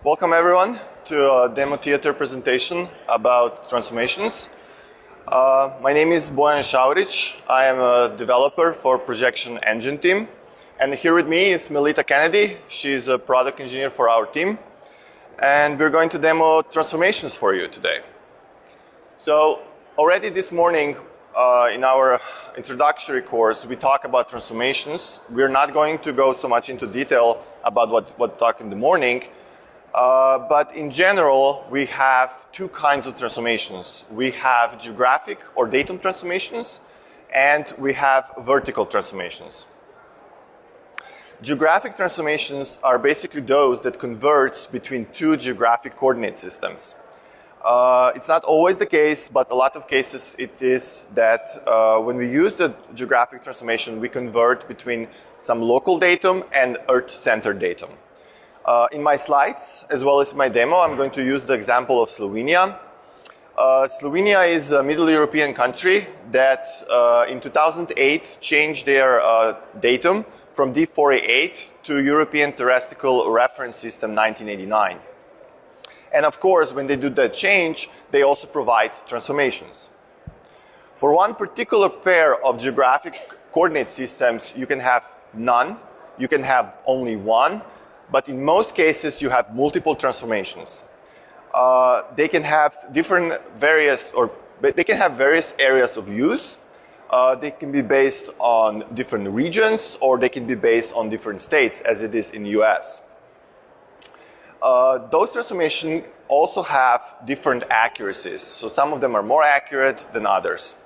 Welcome everyone to a demo theater presentation about transformations. My name is Bojan Šaurić. I am a developer for projection engine team. And here with me is Melita Kennedy. She's a product engineer for our team. And we're going to demo transformations for you today. So already this morning in our introductory course, we talk about transformations. We're not going to go so much into detail about what talk in the morning. But in general, we have two kinds of transformations. We have geographic or datum transformations, and we have vertical transformations. Geographic transformations are basically those that converge between two geographic coordinate systems. It's not always the case, but a lot of cases it is that when we use the geographic transformation, we convert between some local datum and Earth-centered datum. In my slides, as well as my demo, I'm going to use the example of Slovenia. Slovenia is a Middle European country that in 2008 changed their datum from D4A8 to European Terrestrial Reference System 1989. And of course, when they do that change, they also provide transformations. For one particular pair of geographic coordinate systems, you can have none, you can have only one, but in most cases, you have multiple transformations. They can have various areas of use. They can be based on different regions, or they can be based on different states, as it is in the US. Those transformations also have different accuracies. So some of them are more accurate than others.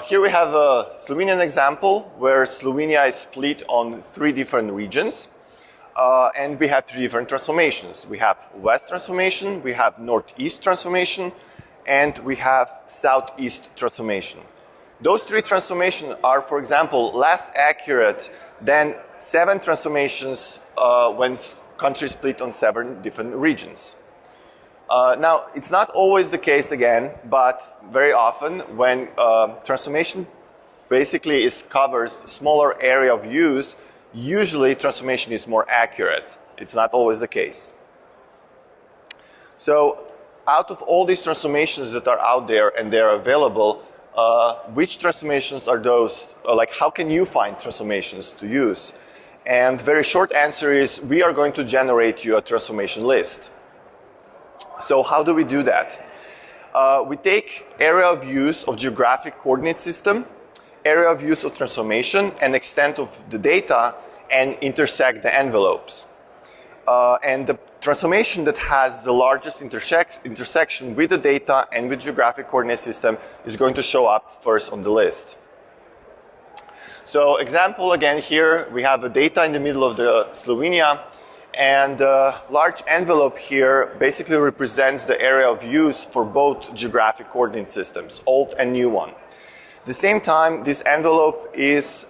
Here we have a Slovenian example where Slovenia is split on 3 different regions. And we have 3 different transformations. We have west transformation, we have northeast transformation, and we have southeast transformation. Those 3 transformations are, for example, less accurate than 7 transformations when countries split on 7 different regions. Now, it's not always the case again, but very often when transformation basically covers a smaller area of use, usually transformation is more accurate. It's not always the case. So out of all these transformations that are out there and they're available, which transformations are those? Like, how can you find transformations to use? And very short answer is we are going to generate you a transformation list. So how do we do that? We take area of use of geographic coordinate system, area of use of transformation, and extent of the data, and intersect the envelopes. And the transformation that has the largest intersection with the data and with geographic coordinate system is going to show up first on the list. So example again here, we have the data in the middle of the Slovenia, and the large envelope here basically represents the area of use for both geographic coordinate systems, old and new one. At the same time, this envelope is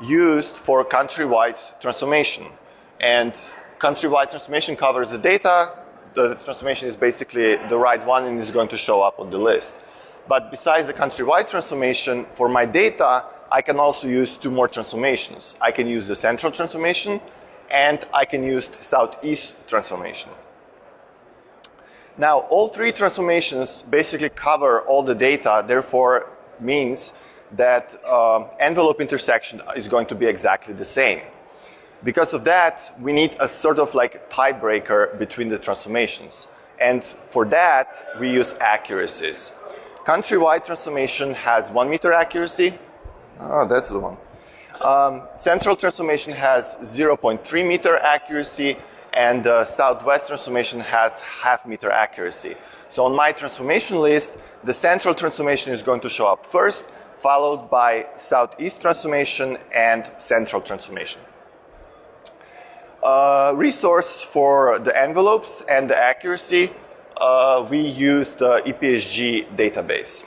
used for countrywide transformation. And countrywide transformation covers the data. The transformation is basically the right one and is going to show up on the list. But besides the countrywide transformation, for my data, I can also use 2 more transformations. I can use the central transformation, and I can use the southeast transformation. Now, all 3 transformations basically cover all the data, therefore means that envelope intersection is going to be exactly the same. Because of that, we need a sort of like tiebreaker between the transformations. And for that, we use accuracies. Countrywide transformation has 1 meter accuracy. Oh, that's the one. Central transformation has 0.3 meter accuracy, and southwest transformation has ½ meter accuracy. So on my transformation list, the central transformation is going to show up first, followed by southeast transformation and central transformation. Resource for the envelopes and the accuracy, we use the EPSG database.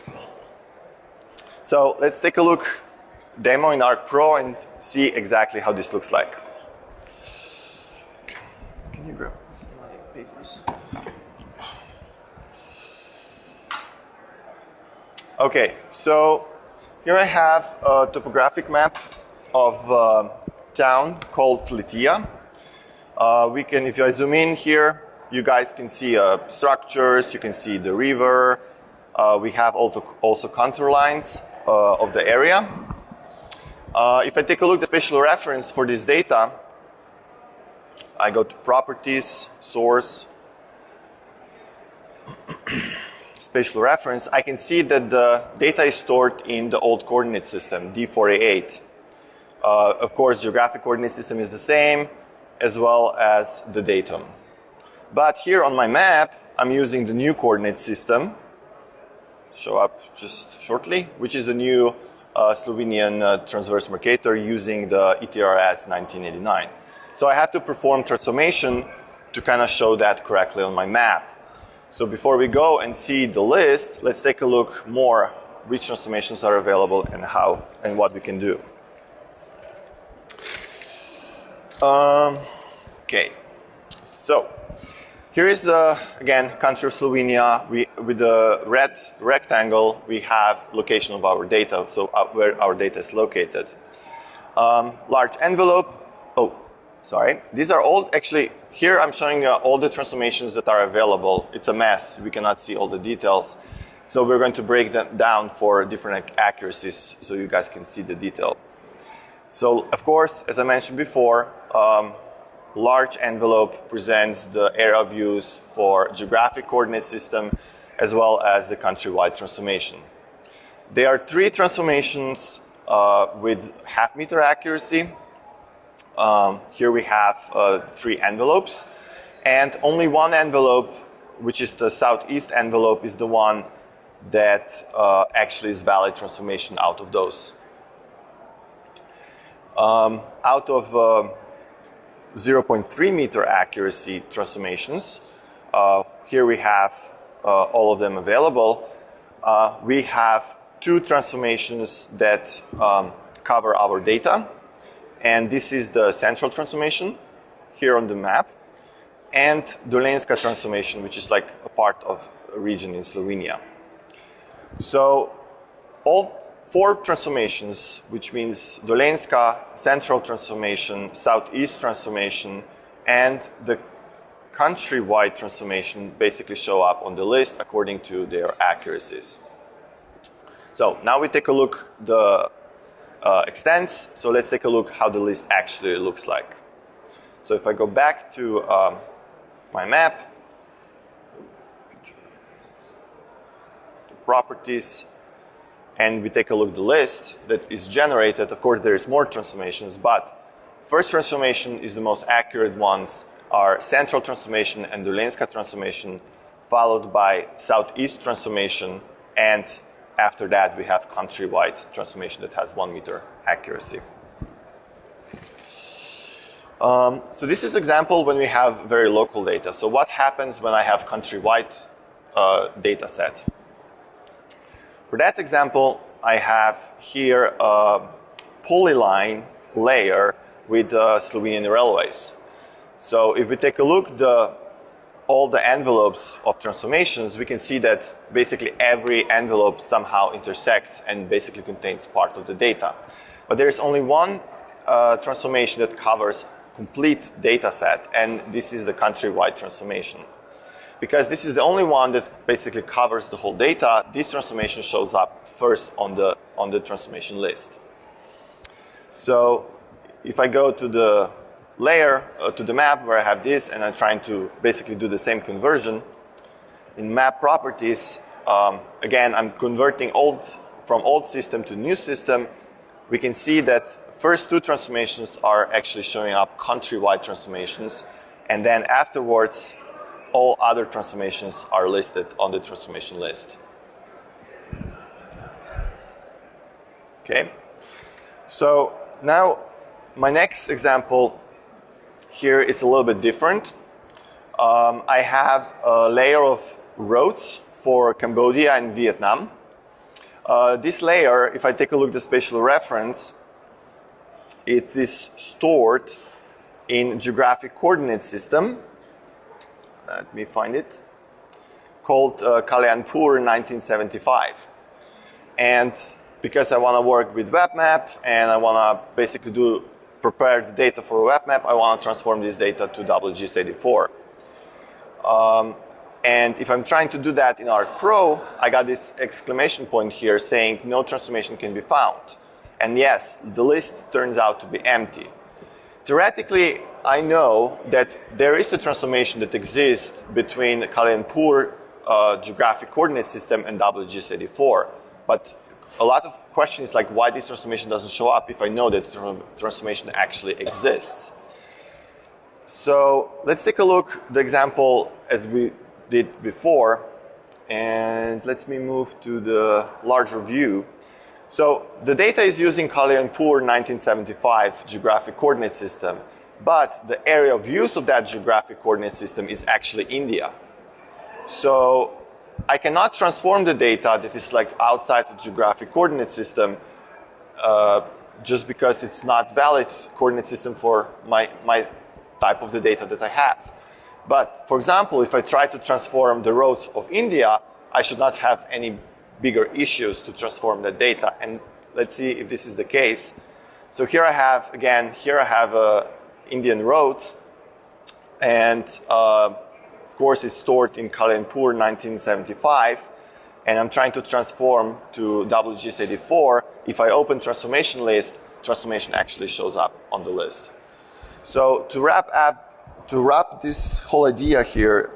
So let's take a look, demo in Arc Pro, and see exactly how this looks like. Can you grab my papers? Okay, so here I have a topographic map of a town called Litija. If I zoom in here, you guys can see structures, you can see the river. We have also contour lines of the area. If I take a look at the spatial reference for this data, I go to Properties, Source, Spatial Reference. I can see that the data is stored in the old coordinate system, D4A8. Of course, geographic coordinate system is the same, as well as the datum. But here on my map, I'm using the new coordinate system, show up just shortly, which is the new Slovenian transverse Mercator using the ETRS 1989. So I have to perform transformation to kind of show that correctly on my map. So before we go and see the list, let's take a look more which transformations are available and how and what we can do. Okay, so here is again country of Slovenia. With the red rectangle, we have location of our data, so where our data is located. Large envelope. Oh, sorry. These are all actually. Here I'm showing all the transformations that are available. It's a mess. We cannot see all the details. So we're going to break them down for different accuracies so you guys can see the detail. So, of course, as I mentioned before, large envelope presents the area views for geographic coordinate system as well as the countrywide transformation. There are 3 transformations with half-meter accuracy. Here we have 3 envelopes, and only one envelope, which is the southeast envelope, is the one that actually is valid transformation out of those. Out of 0.3 meter accuracy transformations, here we have all of them available. We have 2 transformations that cover our data, and this is the central transformation here on the map, and Dolenjska transformation, which is like a part of a region in Slovenia. So all 4 transformations, which means Dolenjska, central transformation, southeast transformation, and the countrywide transformation basically show up on the list according to their accuracies. So now we take a look at the extents. So let's take a look how the list actually looks like. So if I go back to my map, properties, and we take a look at the list that is generated. Of course, there is more transformations, but first transformation is the most accurate ones are central transformation and Dolenjska transformation, followed by southeast transformation, and after that we have countrywide transformation that has 1 meter accuracy. So this is example when we have very local data. So what happens when I have countrywide data set? For that example, I have here a polyline layer with Slovenian railways. So if we take a look at all the envelopes of transformations, we can see that basically every envelope somehow intersects and basically contains part of the data. But there is only one transformation that covers complete data set, and this is the countrywide transformation. Because this is the only one that basically covers the whole data, this transformation shows up first on the transformation list. So if I go to the layer, to the map where I have this, and I'm trying to basically do the same conversion, in map properties, again, I'm converting from old system to new system. We can see that first 2 transformations are actually showing up countrywide transformations, and then afterwards, all other transformations are listed on the transformation list. Okay, so now my next example here is a little bit different. I have a layer of roads for Cambodia and Vietnam. This layer, if I take a look at the spatial reference, it is stored in geographic coordinate system. Let me find it. Called Kalyanpur 1975. And because I want to work with web map and I want to basically do prepare the data for a web map, I want to transform this data to WGS84. And if I'm trying to do that in Arc Pro, I got this exclamation point here saying no transformation can be found. And yes, the list turns out to be empty. Theoretically, I know that there is a transformation that exists between the Kalyan-Pur geographic coordinate system and WGS84. But a lot of questions like why this transformation doesn't show up if I know that the transformation actually exists. So let's take a look at the example as we did before, and let me move to the larger view. So the data is using Kalyan-Pur 1975 geographic coordinate system, but the area of use of that geographic coordinate system is actually India. So I cannot transform the data that is like outside the geographic coordinate system just because it's not valid coordinate system for my type of the data that I have. But for example, if I try to transform the roads of India, I should not have any bigger issues to transform that data. And let's see if this is the case. So here I have, again, Indian roads. And of course, it's stored in Kalyan-Pur 1975. And I'm trying to transform to WGS84. If I open transformation list, transformation actually shows up on the list. So to wrap this whole idea here,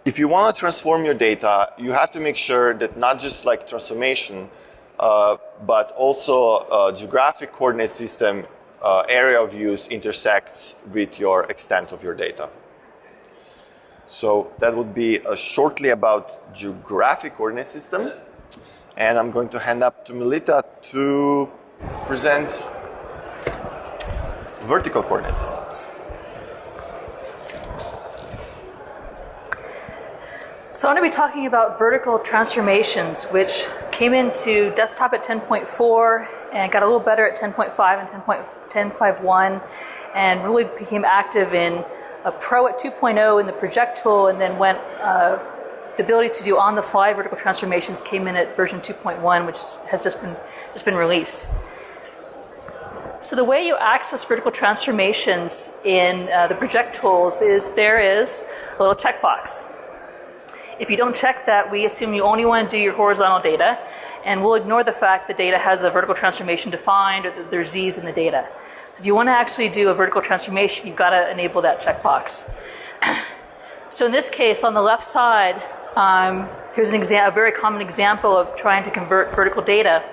if you want to transform your data, you have to make sure that not just like transformation, but also geographic coordinate system area of use intersects with your extent of your data. So that would be shortly about geographic coordinate system. And I'm going to hand up to Melita to present vertical coordinate systems. So I'm going to be talking about vertical transformations, which came into desktop at 10.4 and got a little better at 10.5 and 10.5.1, and really became active in Pro at 2.0 in the project tool, and then went the ability to do on-the-fly vertical transformations came in at version 2.1, which has just been released. So the way you access vertical transformations in the project tools is there is a little checkbox. If you don't check that, we assume you only want to do your horizontal data, and we'll ignore the fact the data has a vertical transformation defined or that there's Z's in the data. So if you want to actually do a vertical transformation, you've got to enable that checkbox. So in this case, on the left side, here's a very common example of trying to convert vertical data.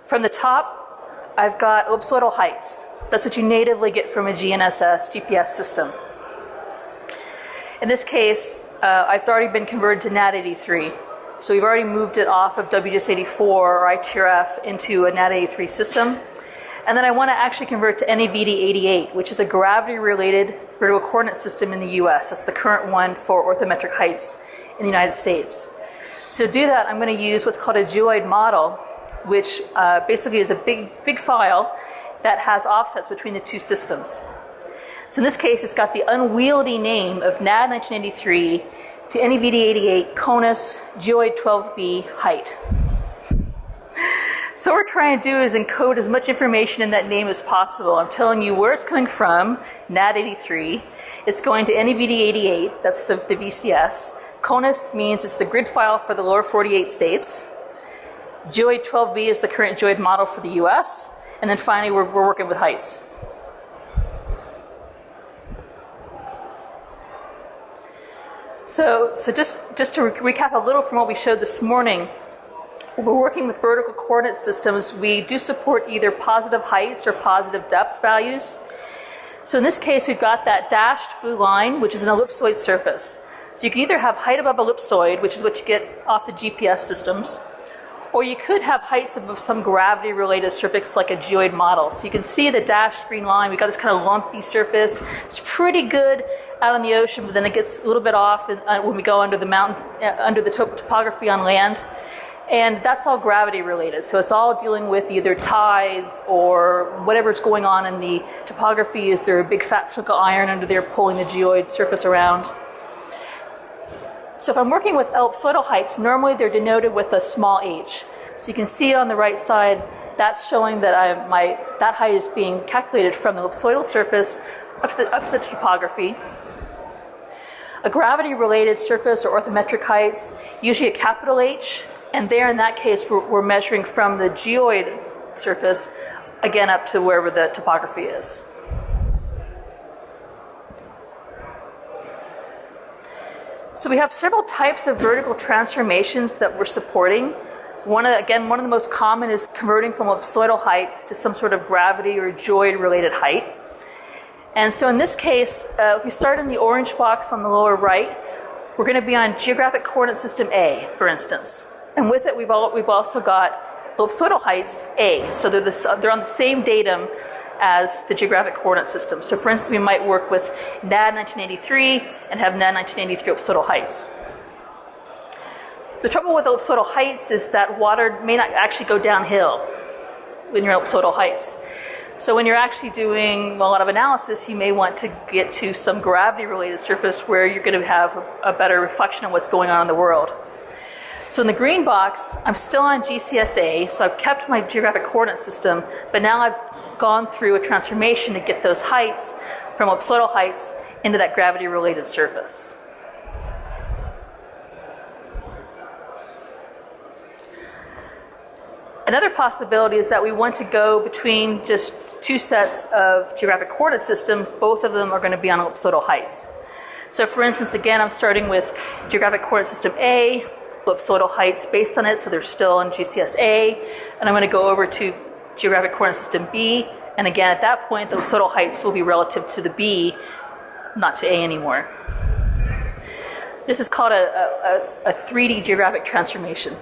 From the top, I've got ellipsoidal heights. That's what you natively get from a GNSS GPS system. In this case, it's already been converted to NAT83. So we've already moved it off of WGS84 or ITRF into a NAT83 system. And then I want to actually convert to NAVD88, which is a gravity-related vertical coordinate system in the US. That's the current one for orthometric heights in the United States. So to do that, I'm going to use what's called a geoid model, which basically is a big file that has offsets between the two systems. So in this case, it's got the unwieldy name of NAD 1983 to NAVD88 CONUS geoid 12B height. So what we're trying to do is encode as much information in that name as possible. I'm telling you where it's coming from, NAD83. It's going to NAVD88, that's the VCS. CONUS means it's the grid file for the lower 48 states. Geoid 12B is the current geoid model for the US. And then finally, we're working with heights. So just to recap a little from what we showed this morning, when we're working with vertical coordinate systems, we do support either positive heights or positive depth values. So in this case, we've got that dashed blue line, which is an ellipsoid surface. So you can either have height above ellipsoid, which is what you get off the GPS systems, or you could have heights above some gravity-related surface like a geoid model. So you can see the dashed green line. We've got this kind of lumpy surface. It's pretty good out on the ocean, but then it gets a little bit off when we go under the mountain, under the topography on land. And that's all gravity related. So it's all dealing with either tides or whatever's going on in the topography. Is there a big fat chunk of iron under there pulling the geoid surface around? So if I'm working with ellipsoidal heights, normally they're denoted with a small h. So you can see on the right side, that's showing that that height is being calculated from the ellipsoidal surface up to the topography. A gravity-related surface or orthometric heights, usually a capital H, and there in that case we're measuring from the geoid surface, again up to wherever the topography is. So we have several types of vertical transformations that we're supporting. One of the most common is converting from ellipsoidal heights to some sort of gravity or geoid-related height. And so in this case, if we start in the orange box on the lower right, we're going to be on geographic coordinate system A, for instance. And with it, we've also got ellipsoidal heights A. So they're on the same datum as the geographic coordinate system. So for instance, we might work with NAD 1983 and have NAD 1983 ellipsoidal heights. The trouble with ellipsoidal heights is that water may not actually go downhill when you're ellipsoidal heights. So when you're actually doing a lot of analysis, you may want to get to some gravity-related surface where you're going to have a better reflection of what's going on in the world. So in the green box, I'm still on GCSA, so I've kept my geographic coordinate system, but now I've gone through a transformation to get those heights from ellipsoidal heights into that gravity-related surface. Another possibility is that we want to go between just two sets of geographic coordinate systems. Both of them are going to be on ellipsoidal heights. So for instance, again, I'm starting with geographic coordinate system A, ellipsoidal heights based on it, so they're still on GCSA, and I'm going to go over to geographic coordinate system B, and again, at that point, the ellipsoidal heights will be relative to the B, not to A anymore. This is called a 3D geographic transformation.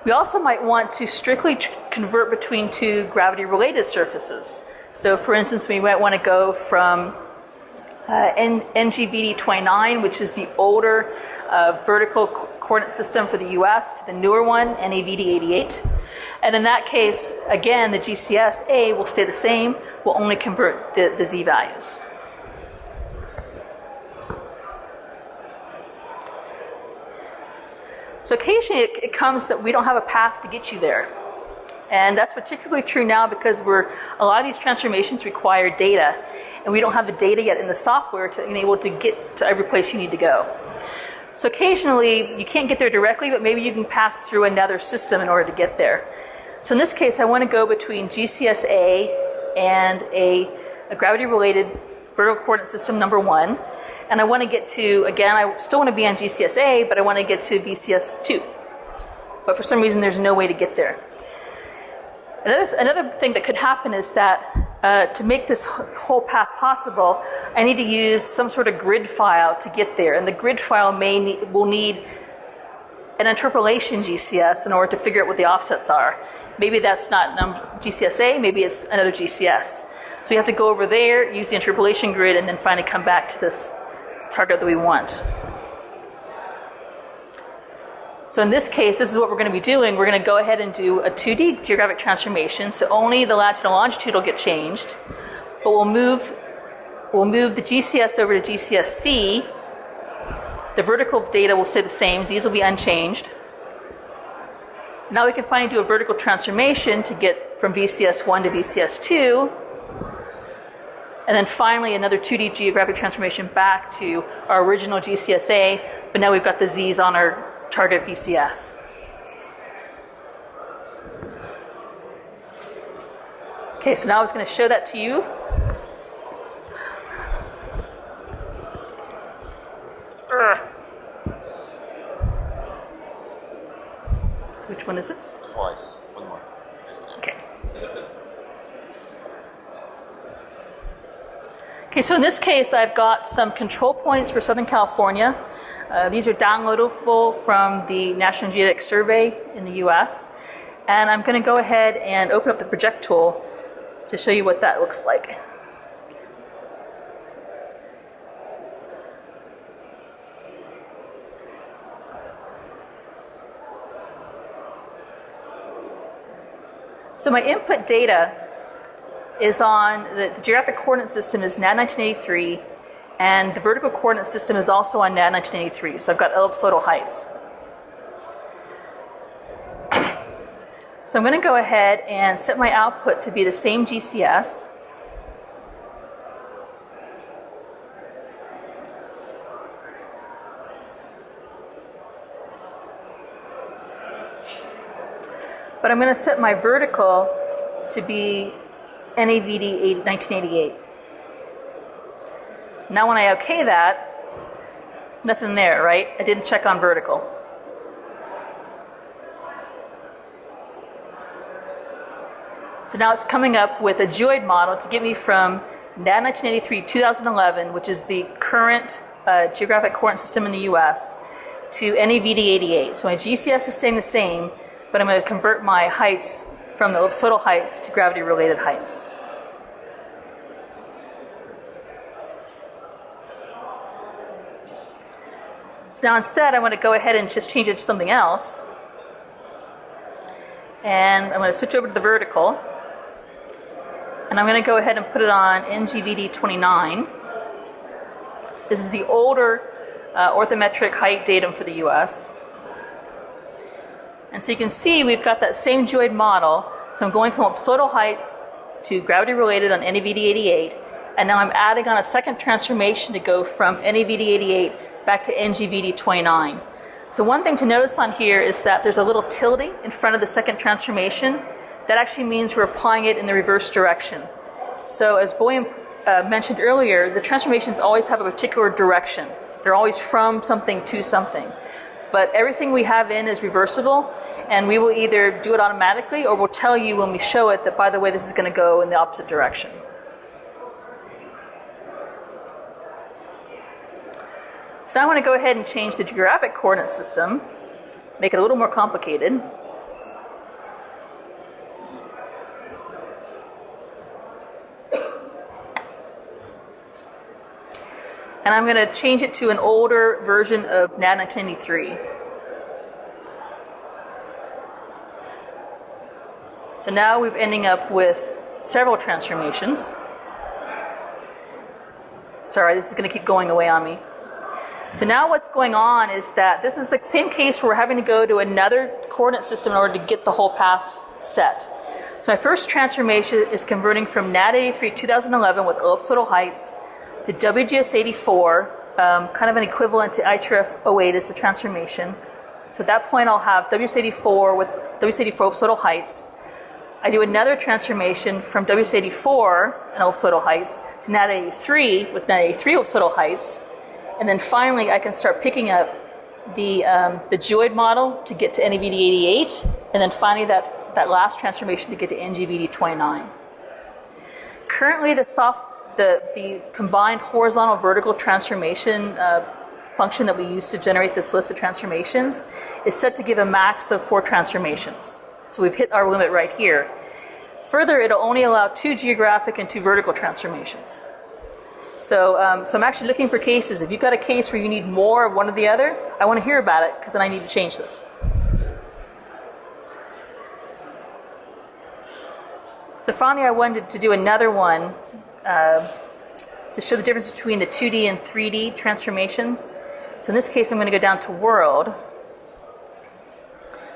We also might want to strictly convert between two gravity-related surfaces. So for instance, we might want to go from NGBD 29, which is the older vertical coordinate system for the US, to the newer one, NAVD 88. And in that case, again, the GCS-A will stay the same. We'll only convert the Z values. So occasionally it comes that we don't have a path to get you there. And that's particularly true now because a lot of these transformations require data, and we don't have the data yet in the software to enable to get to every place you need to go. So occasionally you can't get there directly, but maybe you can pass through another system in order to get there. So in this case, I want to go between GCS-A and a gravity-related vertical coordinate system number 1. And I want to get to, again, I still want to be on GCS-A, but I want to get to VCS-2. But for some reason, there's no way to get there. Another thing that could happen is that to make this whole path possible, I need to use some sort of grid file to get there. And the grid file will need an interpolation GCS in order to figure out what the offsets are. Maybe that's not GCS-A, maybe it's another GCS. So we have to go over there, use the interpolation grid, and then finally come back to this target that we want. So in this case, this is what we're going to be doing. We're going to go ahead and do a 2D geographic transformation. So only the latitude and longitude will get changed, but we'll move the GCS over to GCS-C. The vertical data will stay the same. These will be unchanged. Now we can finally do a vertical transformation to get from VCS-1 to VCS-2. And then finally, another 2D geographic transformation back to our original GCS-A, but now we've got the Z's on our target VCS. Okay, so now I was going to show that to you. So which one is it? Twice. One more. Okay. Okay, so in this case, I've got some control points for Southern California. These are downloadable from the National Geodetic Survey in the US. And I'm going to go ahead and open up the project tool to show you what that looks like. So my input data is on, the geographic coordinate system is NAD 1983, and the vertical coordinate system is also on NAD 1983, so I've got ellipsoidal heights. So I'm going to go ahead and set my output to be the same GCS. But I'm going to set my vertical to be NAVD 1988. Now when I OK that, nothing there, right? I didn't check on vertical. So now it's coming up with a geoid model to get me from NAD 1983 2011, which is the current geographic coordinate system in the US, to NAVD 88. So my GCS is staying the same, but I'm going to convert my heights from the ellipsoidal heights to gravity-related heights. So now instead, I want to go ahead and just change it to something else. And I'm going to switch over to the vertical. And I'm going to go ahead and put it on NGVD 29. This is the older orthometric height datum for the US. And so you can see we've got that same geoid model. So I'm going from ellipsoidal heights to gravity-related on NAVD 88. And now I'm adding on a second transformation to go from NAVD 88 back to NGVD 29. So one thing to notice on here is that there's a little tilde in front of the second transformation. That actually means we're applying it in the reverse direction. So as Boyan mentioned earlier, the transformations always have a particular direction. They're always from something to something. But everything we have in is reversible, and we will either do it automatically or we'll tell you when we show it that, by the way, this is going to go in the opposite direction. So now I want to go ahead and change the geographic coordinate system, make it a little more complicated. And I'm going to change it to an older version of NAD 1983. So now we're ending up with several transformations. Sorry, this is going to keep going away on me. So now what's going on is that this is the same case where we're having to go to another coordinate system in order to get the whole path set. So my first transformation is converting from NAD 83 2011 with ellipsoidal heights to WGS 84, kind of an equivalent to ITRF 08 is the transformation. So at that point I'll have WGS 84 with WGS 84 ellipsoidal heights. I do another transformation from WGS 84 and ellipsoidal heights to NAD 83 with NAD 83 ellipsoidal heights. And then finally I can start picking up the geoid model to get to NAVD 88, and then finally that last transformation to get to NGVD 29. Currently the combined horizontal vertical transformation function that we use to generate this list of transformations is set to give a max of 4 transformations. So we've hit our limit right here. Further, it'll only allow 2 geographic and 2 vertical transformations. So I'm actually looking for cases. If you've got a case where you need more of one or the other, I want to hear about it because then I need to change this. So finally I wanted to do another one to show the difference between the 2D and 3D transformations. So in this case, I'm going to go down to world.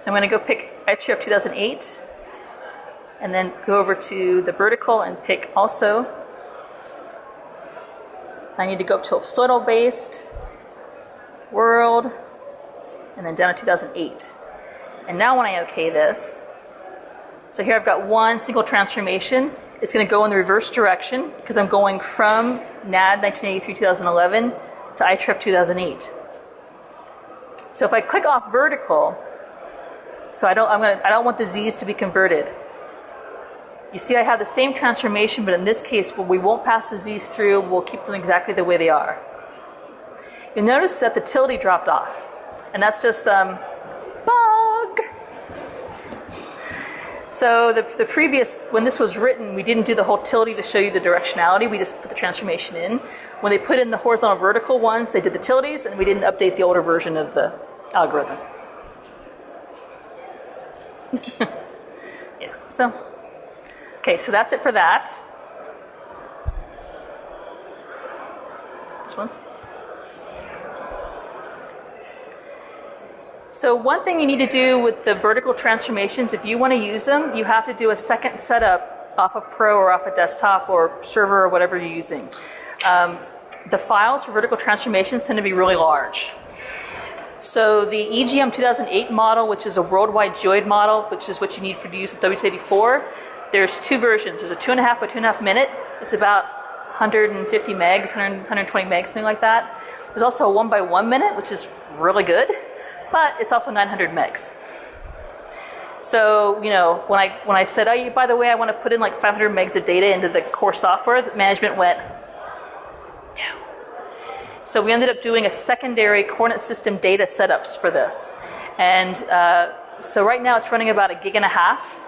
I'm going to go pick ITRF 2008, and then go over to the vertical and pick also. I need to go up to ellipsoidal based, world, and then down to 2008. And now when I OK this, so here I've got one single transformation. It's going to go in the reverse direction because I'm going from NAD 1983 2011 to ITRF 2008. So if I click off vertical, so I don't want the Z's to be converted. You see I have the same transformation, but in this case we won't pass the Z's through, we'll keep them exactly the way they are. You'll notice that the tilde dropped off, and that's just bug. So the previous, when this was written, we didn't do the whole tilde to show you the directionality, we just put the transformation in. When they put in the horizontal vertical ones, they did the tildes, and we didn't update the older version of the algorithm. Yeah, so, okay, so that's it for that. This one. So one thing you need to do with the vertical transformations, if you want to use them, you have to do a second setup off of Pro or off a desktop or server or whatever you're using. The files for vertical transformations tend to be really large. So the EGM 2008 model, which is a worldwide geoid model, which is what you need to use with WX84, there's two versions. There's a 2.5 by 2.5 minute. It's about 150 megs, 120 megs, something like that. There's also a 1 by 1 minute, which is really good, but it's also 900 megs. So, when I said, oh, by the way, I want to put in like 500 megs of data into the core software, the management went, no. So we ended up doing a secondary coordinate system data setups for this. And so right now it's running about 1.5 gigs,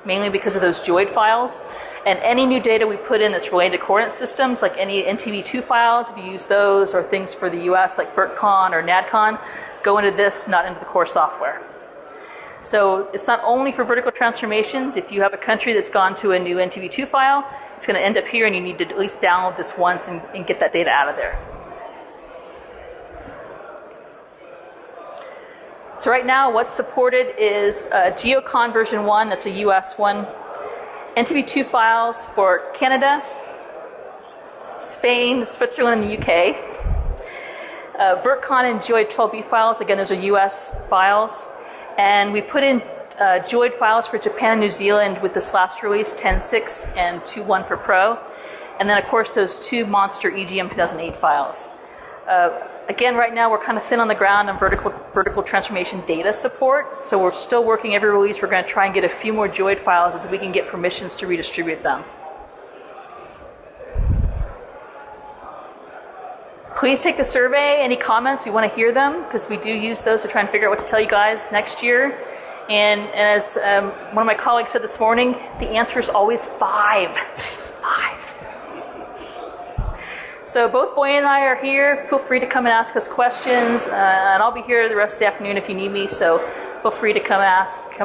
mainly because of those geoid files. And any new data we put in that's related to coordinate systems, like any NTV2 files, if you use those, or things for the US like VertCon or NADCon, go into this, not into the core software. So it's not only for vertical transformations. If you have a country that's gone to a new NTV2 file, it's going to end up here, and you need to at least download this once and get that data out of there. So right now what's supported is GeoCon version 1, that's a US one, NTV2 files for Canada, Spain, Switzerland, and the UK. VertCon and Geoid 12B files, again, those are US files. And we put in Geoid files for Japan and New Zealand with this last release, 10.6 and 2.1 for Pro. And then, of course, those two monster EGM 2008 files. Again, right now we're kind of thin on the ground on vertical transformation data support. So we're still working every release. We're going to try and get a few more Geoid files as we can get permissions to redistribute them. Please take the survey. Any comments, we want to hear them, because we do use those to try and figure out what to tell you guys next year. And as one of my colleagues said this morning, the answer is always 5. 5. So both Boy and I are here. Feel free to come and ask us questions, and I'll be here the rest of the afternoon if you need me, so feel free to come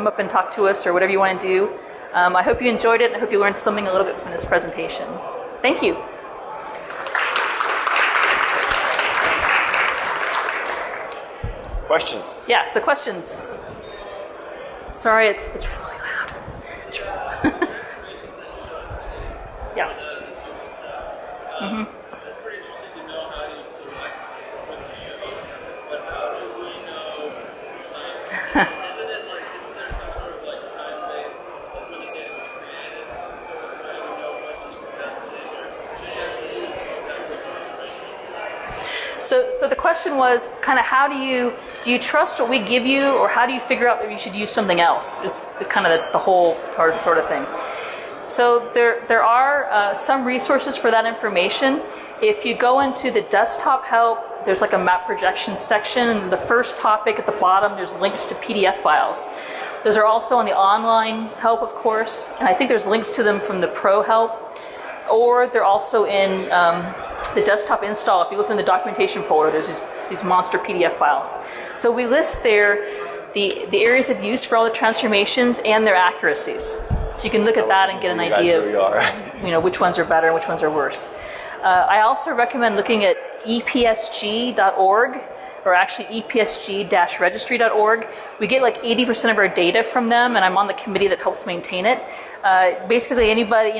up and talk to us, or whatever you want to do. I hope you enjoyed it, and I hope you learned something a little bit from this presentation. Thank you. Questions? Yeah, so questions. Sorry, it's really loud. Yeah. Mm-hmm. It's pretty interesting to know how you select what to show, but how do we know, isn't there some sort of like time-based, when the data was created, so how do we know what to test it in, or should you actually use information? So the question was kind of how do you trust what we give you, or how do you figure out that you should use something else, is kind of the whole sort of thing. So there are some resources for that information. If you go into the desktop help, there's like a map projection section, and the first topic at the bottom, there's links to PDF files. Those are also on the online help, of course, and I think there's links to them from the Pro help, or they're also in the desktop install. If you look in the documentation folder, there's these monster PDF files. So we list there the areas of use for all the transformations and their accuracies. So you can look at that and get an idea of which ones are better and which ones are worse. I also recommend looking at epsg.org, or actually epsg-registry.org. We get like 80% of our data from them, and I'm on the committee that helps maintain it. Basically anybody,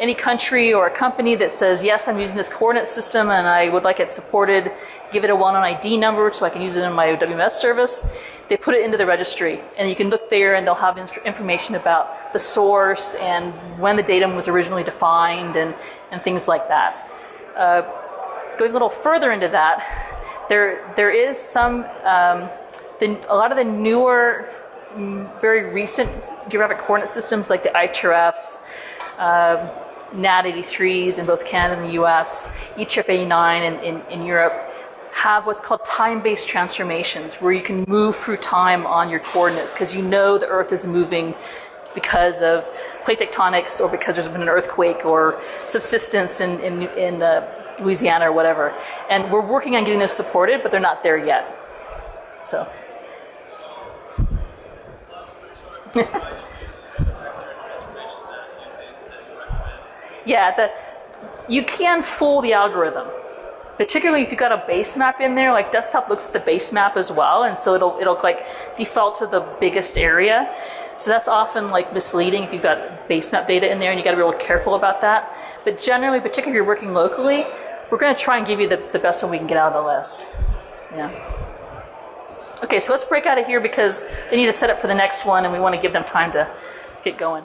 any country or a company that says, yes, I'm using this coordinate system and I would like it supported, give it a well-known ID number so I can use it in my WMS service, they put it into the registry. And you can look there and they'll have information about the source and when the datum was originally defined and things like that. Going a little further into that, there is some, a lot of the newer, very recent geographic coordinate systems like the ITRFs, NAD83s in both Canada and the US, ETRF89 in Europe, have what's called time-based transformations, where you can move through time on your coordinates because you know the Earth is moving because of plate tectonics or because there's been an earthquake or subsidence in Louisiana or whatever. And we're working on getting those supported, but they're not there yet. So. Yeah, you can fool the algorithm. particularly if you've got a base map in there, like desktop looks at the base map as well, and so it'll like default to the biggest area. So that's often like misleading if you've got base map data in there, and you got to be real careful about that. But generally, particularly if you're working locally, we're going to try and give you the best one we can get out of the list. Yeah. Okay, so let's break out of here because they need to set up for the next one, and we want to give them time to get going.